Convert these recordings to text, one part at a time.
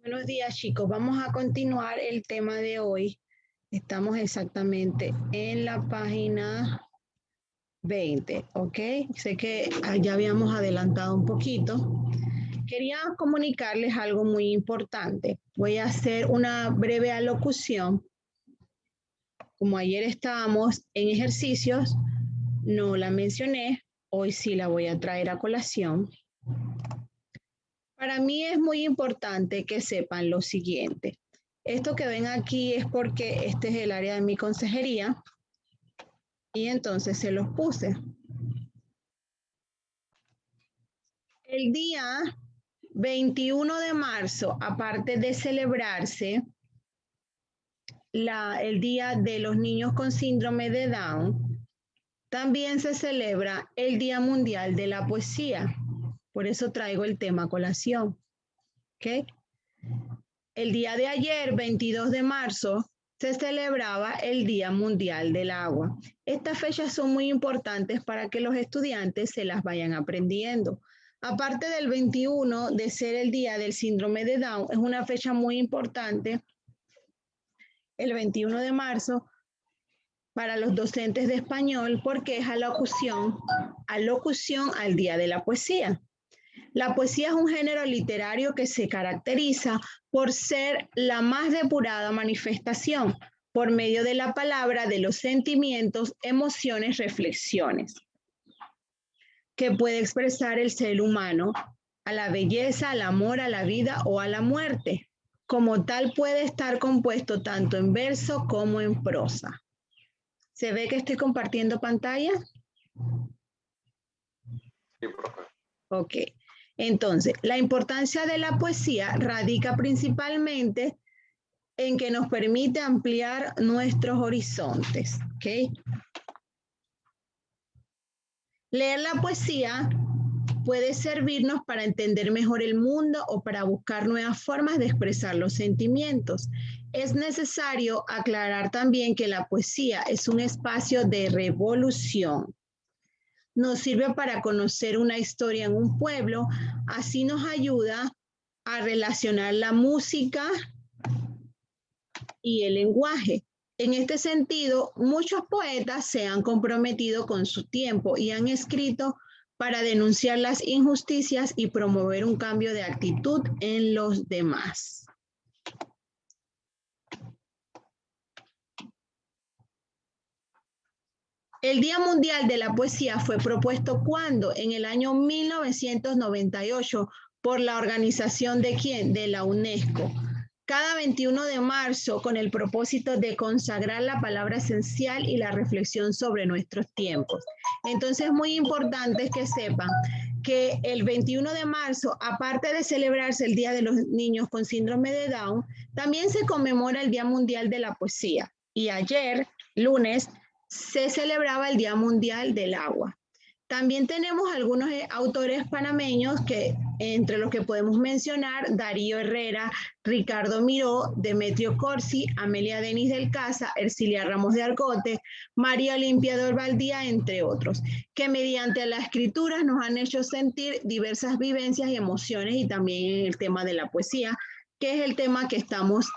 Buenos días, chicos. Vamos a continuar el tema de hoy. Estamos exactamente en la página 20, ¿ok? Sé que ya habíamos adelantado un poquito. Quería comunicarles algo muy importante. Voy a hacer una breve alocución. Como ayer estábamos en ejercicios, no la mencioné. Hoy sí la voy a traer a colación. Para mí es muy importante que sepan lo siguiente. Esto que ven aquí es porque este es el área de mi consejería y entonces se los puse. El día 21 de marzo, aparte de celebrarse el Día de los Niños con Síndrome de Down, también se celebra el Día Mundial de la Poesía. Por eso traigo el tema a colación. ¿Ok? El día de ayer, 22 de marzo, se celebraba el Día Mundial del Agua. Estas fechas son muy importantes para que los estudiantes se las vayan aprendiendo. Aparte del 21 de ser el Día del Síndrome de Down, es una fecha muy importante, el 21 de marzo, para los docentes de español, porque es alocución al Día de la Poesía. La poesía es un género literario que se caracteriza por ser la más depurada manifestación por medio de la palabra de los sentimientos, emociones, reflexiones que puede expresar el ser humano a la belleza, al amor, a la vida o a la muerte. Como tal puede estar compuesto tanto en verso como en prosa. ¿Se ve que estoy compartiendo pantalla? Sí, profe. Ok. Entonces, la importancia de la poesía radica principalmente en que nos permite ampliar nuestros horizontes. ¿Ok? Leer la poesía puede servirnos para entender mejor el mundo o para buscar nuevas formas de expresar los sentimientos. Es necesario aclarar también que la poesía es un espacio de revolución. Nos sirve para conocer una historia en un pueblo, así nos ayuda a relacionar la música y el lenguaje. En este sentido, muchos poetas se han comprometido con su tiempo y han escrito para denunciar las injusticias y promover un cambio de actitud en los demás. El Día Mundial de la Poesía fue propuesto cuando en el año 1998 por la organización de ¿quién? De la UNESCO. Cada 21 de marzo con el propósito de consagrar la palabra esencial y la reflexión sobre nuestros tiempos. Entonces es muy importante que sepan que el 21 de marzo, aparte de celebrarse el Día de los Niños con Síndrome de Down, también se conmemora el Día Mundial de la Poesía. Y ayer, lunes, se celebraba el Día Mundial del Agua. También tenemos algunos autores panameños que entre los que podemos mencionar Darío Herrera, Ricardo Miró, Demetrio Corsi, Amelia Denis del Casa, Ercilia Ramos de Argote, María Olimpia de Orvaldía, entre otros, que mediante la escritura nos han hecho sentir diversas vivencias y emociones y también en el tema de la poesía, que es el tema que estamos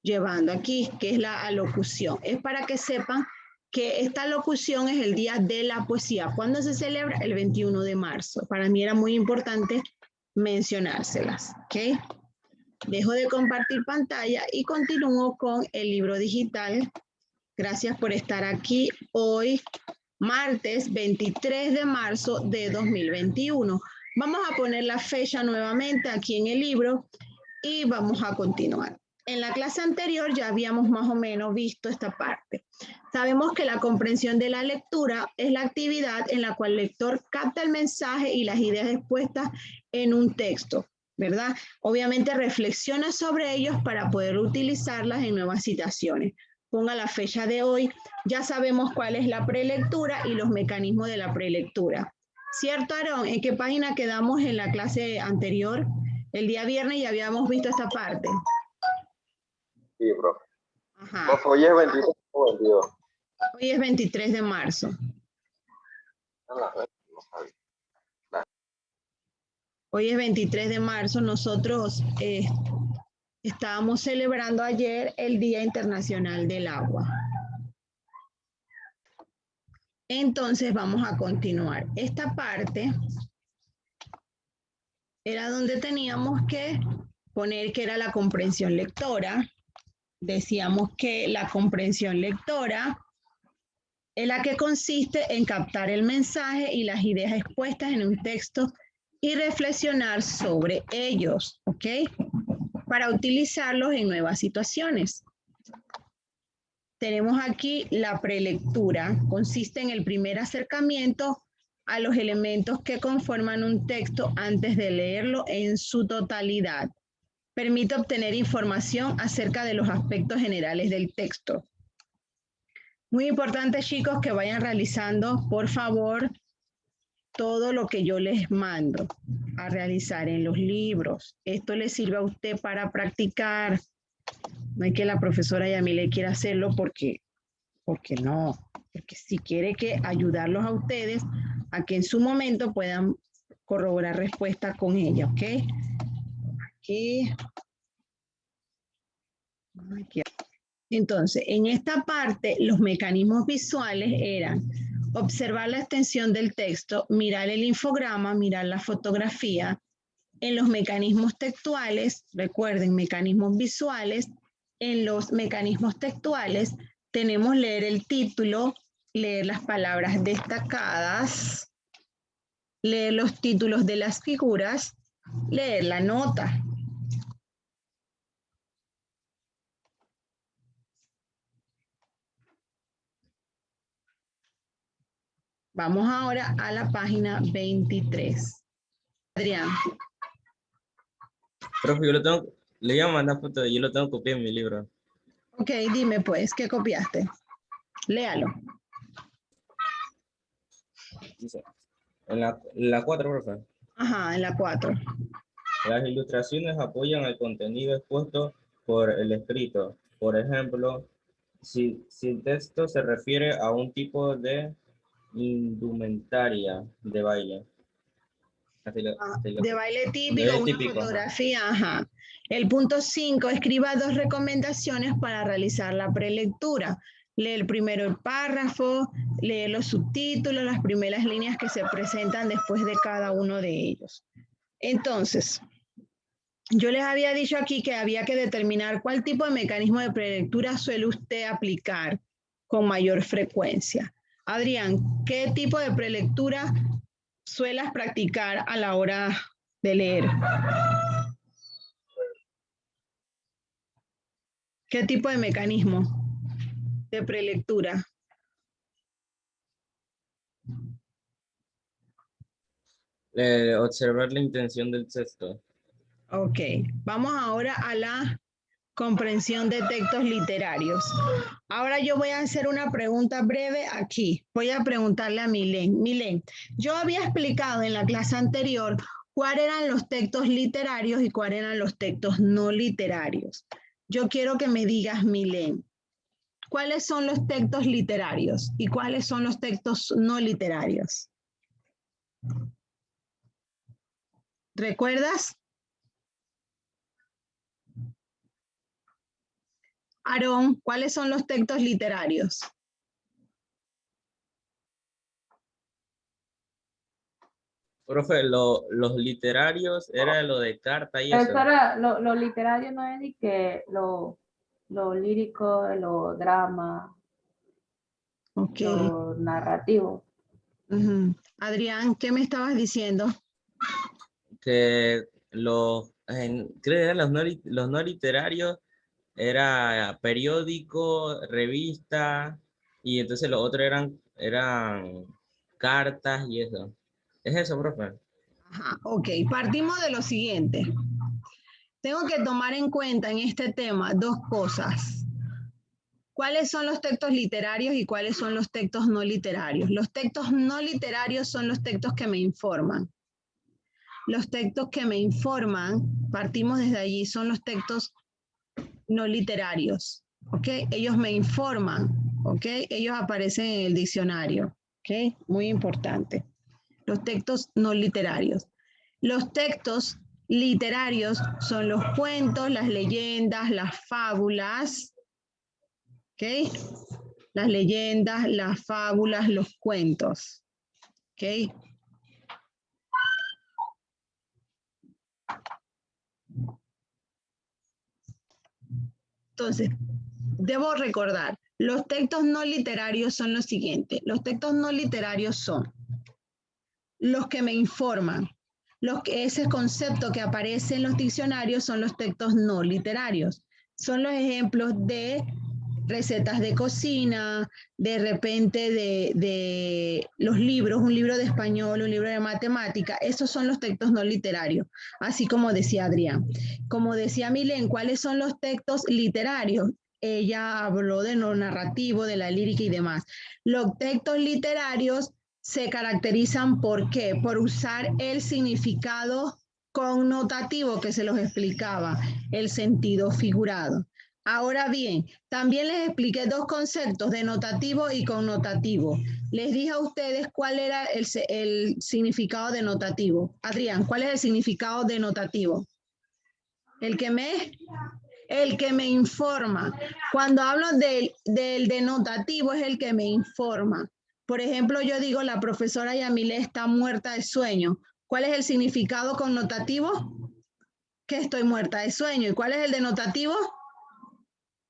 llevando aquí, que es la alocución. Es para que sepan que esta locución es el Día de la Poesía. ¿Cuándo se celebra? El 21 de marzo. Para mí era muy importante mencionárselas. ¿Ok? Dejo de compartir pantalla y continúo con el libro digital. Gracias por estar aquí hoy, martes 23 de marzo de 2021. Vamos a poner la fecha nuevamente aquí en el libro y vamos a continuar. En la clase anterior ya habíamos más o menos visto esta parte. Sabemos que la comprensión de la lectura es la actividad en la cual el lector capta el mensaje y las ideas expuestas en un texto, ¿verdad? Obviamente reflexiona sobre ellos para poder utilizarlas en nuevas situaciones. Ponga la fecha de hoy, ya sabemos cuál es la prelectura y los mecanismos de la prelectura. ¿Cierto, Aarón? ¿En qué página quedamos en la clase anterior? El día viernes ya habíamos visto esta parte. Sí, profe. Ajá. Profe, hoy es 23 o 22. Hoy es 23 de marzo. Hoy es 23 de marzo. Nosotros Estábamos celebrando ayer el Día Internacional del Agua. Entonces vamos a continuar. Esta parte era donde teníamos que poner que era la comprensión lectora. Decíamos que la comprensión lectora es la que consiste en captar el mensaje y las ideas expuestas en un texto y reflexionar sobre ellos, ¿ok? Para utilizarlos en nuevas situaciones. Tenemos aquí la prelectura, consiste en el primer acercamiento a los elementos que conforman un texto antes de leerlo en su totalidad. Permite obtener información acerca de los aspectos generales del texto. Muy importante, chicos, que vayan realizando, por favor, todo lo que yo les mando a realizar en los libros. Esto les sirve a usted para practicar. No hay que la profesora Yamile quiera hacerlo porque no. Porque si quiere que ayudarlos a ustedes a que en su momento puedan corroborar respuestas con ella, ¿ok? Aquí. Entonces, en esta parte, los mecanismos visuales eran observar la extensión del texto, mirar el infograma, mirar la fotografía. En los mecanismos textuales, recuerden, mecanismos visuales, en los mecanismos textuales tenemos leer el título, leer las palabras destacadas, leer los títulos de las figuras, leer la nota. Vamos ahora a la página 23. Adrián. Profe, yo lo tengo, le iba a mandar foto, yo lo tengo copiado en mi libro. Ok, dime pues, ¿qué copiaste? Léalo. Dice, en la 4, profe. Ajá, en la 4. Las ilustraciones apoyan el contenido expuesto por el escrito. Por ejemplo, si el texto se refiere a un tipo de indumentaria de baile. De baile típico, De una típico, fotografía, ajá. El punto 5, escriba 2 recomendaciones para realizar la prelectura. Lee primero el párrafo, lee los subtítulos, las primeras líneas que se presentan después de cada uno de ellos. Entonces, yo les había dicho aquí que había que determinar cuál tipo de mecanismo de prelectura suele usted aplicar con mayor frecuencia. Adrián, ¿qué tipo de prelectura suelas practicar a la hora de leer? ¿Qué tipo de mecanismo de prelectura? observar la intención del texto. Ok, vamos ahora a la comprensión de textos literarios. Ahora yo voy a hacer una pregunta breve aquí. Voy a preguntarle a Milén. Milén, yo había explicado en la clase anterior cuáles eran los textos literarios y cuáles eran los textos no literarios. Yo quiero que me digas, Milén, ¿cuáles son los textos literarios y cuáles son los textos no literarios? ¿Recuerdas? Aarón, ¿cuáles son los textos literarios? Profe, los literarios era lo de carta y eso. Para lo literario no es ni que lo lírico, lo drama, Ok. lo narrativo. Adrián, ¿qué me estabas diciendo? Que creo que eran los no literarios, era periódico, revista, y entonces los otros eran cartas y eso. ¿Es eso, profe? Ajá, ok, partimos de lo siguiente. Tengo que tomar en cuenta en este tema dos cosas. ¿Cuáles son los textos literarios y cuáles son los textos no literarios? Los textos no literarios son los textos que me informan. Los textos que me informan, partimos desde allí, son los textos no literarios, ¿ok? Ellos me informan, ¿ok? Ellos aparecen en el diccionario, ¿ok? Muy importante. Los textos no literarios. Los textos literarios son los cuentos, las leyendas, las fábulas, ¿ok? Las leyendas, las fábulas, los cuentos, ¿ok? Entonces, debo recordar, los textos no literarios son los siguientes. Los textos no literarios son los que me informan. Ese concepto que aparece en los diccionarios son los textos no literarios. Son los ejemplos de recetas de cocina, de repente de los libros, un libro de español, un libro de matemática. Esos son los textos no literarios, así como decía Adrián. Como decía Milén, ¿cuáles son los textos literarios? Ella habló de lo narrativo, de la lírica y demás. Los textos literarios se caracterizan ¿por qué? Por usar el significado connotativo que se los explicaba, el sentido figurado. Ahora bien, también les expliqué dos conceptos, denotativo y connotativo. Les dije a ustedes cuál era el significado denotativo. Adrián, ¿cuál es el significado denotativo? El que me informa. Cuando hablo del denotativo es el que me informa. Por ejemplo, yo digo, la profesora Yamile está muerta de sueño. ¿Cuál es el significado connotativo? Que estoy muerta de sueño. ¿Y cuál es el denotativo?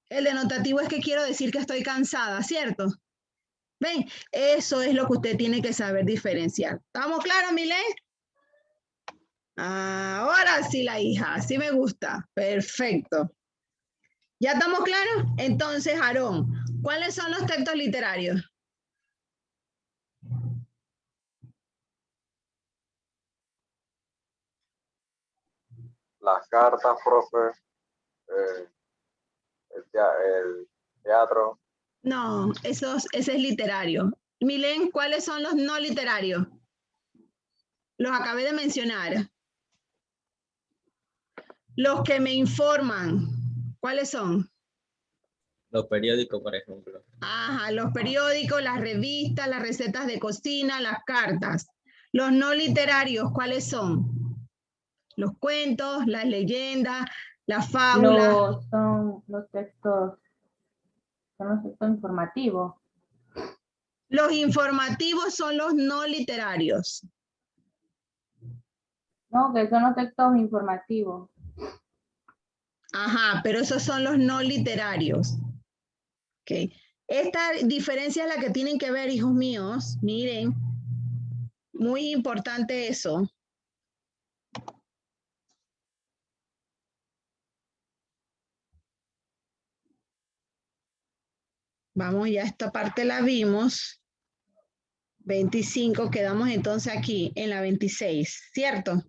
El denotativo es que quiero decir que estoy cansada, ¿cierto? ¿Ven? Eso es lo que usted tiene que saber diferenciar. ¿Estamos claros, Milé? Ahora sí, la hija. Así me gusta. Perfecto. ¿Ya estamos claros? Entonces, Aarón, ¿cuáles son los textos literarios? Las cartas, profe, eh, el teatro, No, ese es literario. Milén, ¿cuáles son los no literarios? Los acabé de mencionar. Los que me informan, ¿cuáles son? Los periódicos, por ejemplo. Ajá, los periódicos, las revistas, las recetas de cocina, las cartas. Los no literarios, ¿cuáles son? Los cuentos, las leyendas, las fábulas. Son los textos informativos. Los informativos son los no literarios. No, que son los textos informativos. Ajá, pero esos son los no literarios. Okay. Esta diferencia es la que tienen que ver, hijos míos. Miren, muy importante eso. Vamos, ya esta parte la vimos. 25, quedamos entonces aquí en la 26, ¿cierto?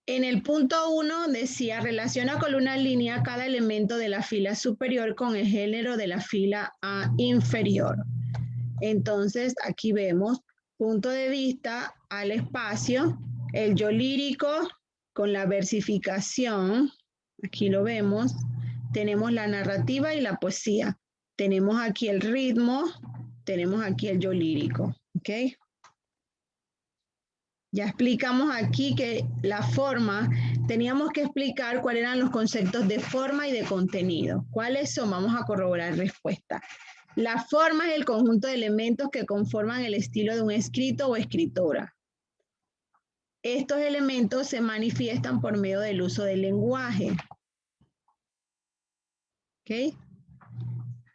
En el punto 1 decía, relaciona con una línea cada elemento de la fila superior con el género de la fila inferior. Entonces, aquí vemos punto de vista al espacio, el yo lírico con la versificación, aquí lo vemos, tenemos la narrativa y la poesía, tenemos aquí el ritmo, tenemos aquí el yo lírico, ¿ok? Ya explicamos aquí que la forma, teníamos que explicar cuáles eran los conceptos de forma y de contenido. ¿Cuáles son? Vamos a corroborar respuesta. La forma es el conjunto de elementos que conforman el estilo de un escrito o escritora. Estos elementos se manifiestan por medio del uso del lenguaje. ¿Ok?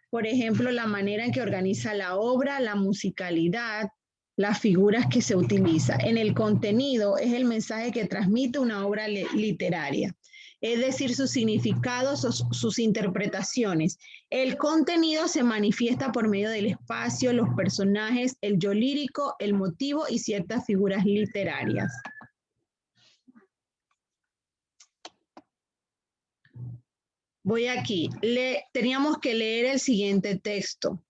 Por ejemplo, la manera en que organiza la obra, la musicalidad, las figuras que se utiliza. En el contenido es el mensaje que transmite una obra literaria, es decir, sus significados o sus interpretaciones. El contenido se manifiesta por medio del espacio, los personajes, el yo lírico, el motivo y ciertas figuras literarias. Voy aquí. Teníamos que leer el siguiente texto.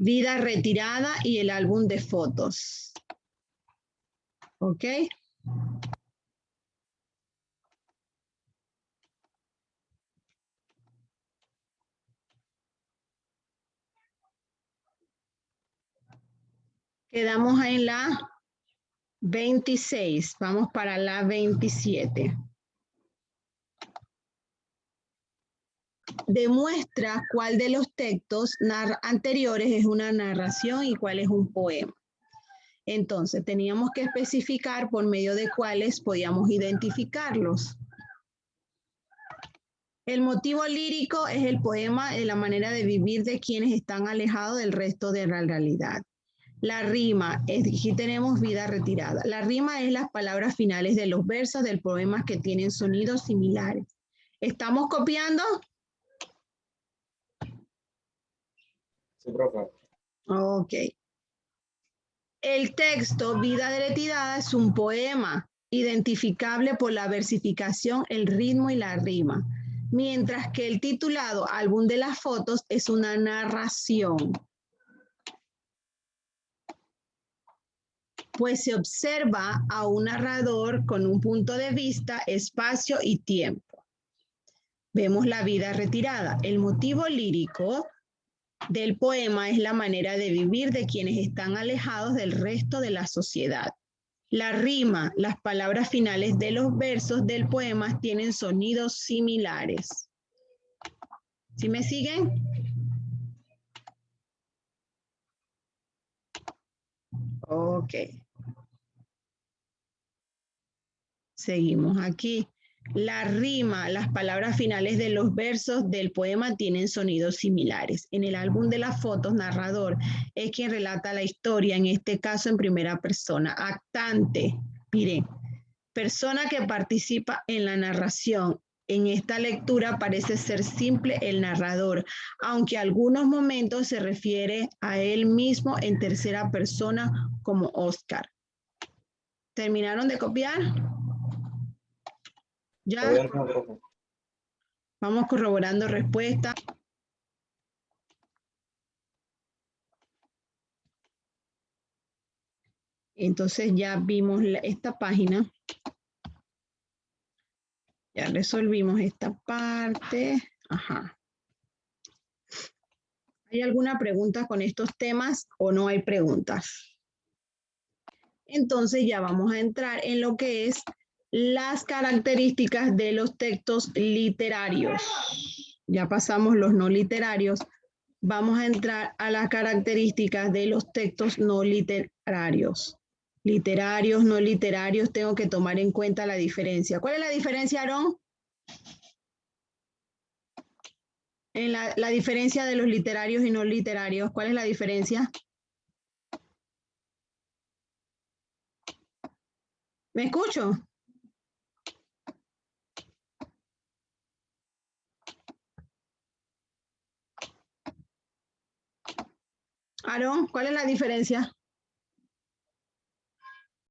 Vida retirada y el álbum de fotos. ¿Ok? Ok, Quedamos en la 26. Vamos para la 27. Demuestra cuál de los textos anteriores es una narración y cuál es un poema. Entonces, teníamos que especificar por medio de cuáles podíamos identificarlos. El motivo lírico es el poema de la manera de vivir de quienes están alejados del resto de la realidad. La rima, aquí tenemos vida retirada. La rima es las palabras finales de los versos del poema que tienen sonidos similares. ¿Estamos copiando? Sí, profe. Ok. El texto Vida retirada es un poema identificable por la versificación, el ritmo y la rima, mientras que el titulado Álbum de las fotos es una narración, pues se observa a un narrador con un punto de vista, espacio y tiempo. Vemos la vida retirada. El motivo lírico del poema es la manera de vivir de quienes están alejados del resto de la sociedad. La rima, las palabras finales de los versos del poema tienen sonidos similares. ¿Sí me siguen? Ok. Seguimos aquí. La rima, las palabras finales de los versos del poema tienen sonidos similares. En el álbum de las fotos, narrador es quien relata la historia, en este caso en primera persona. Actante, mire, persona que participa en la narración. En esta lectura parece ser simple el narrador, aunque en algunos momentos se refiere a él mismo en tercera persona como Oscar. ¿Terminaron de copiar? ¿Ya? Todavía no, profe. Vamos corroborando respuesta. Entonces ya vimos esta página. Ya resolvimos esta parte. Ajá. ¿Hay alguna pregunta con estos temas o no hay preguntas? Entonces ya vamos a entrar en lo que es las características de los textos literarios. Ya pasamos los no literarios. Vamos a entrar a las características de los textos no literarios. Literarios, no literarios, tengo que tomar en cuenta la diferencia. ¿Cuál es la diferencia, Aarón? En la diferencia de los literarios y no literarios, ¿cuál es la diferencia? ¿Me escucho? Aarón, ¿cuál es la diferencia?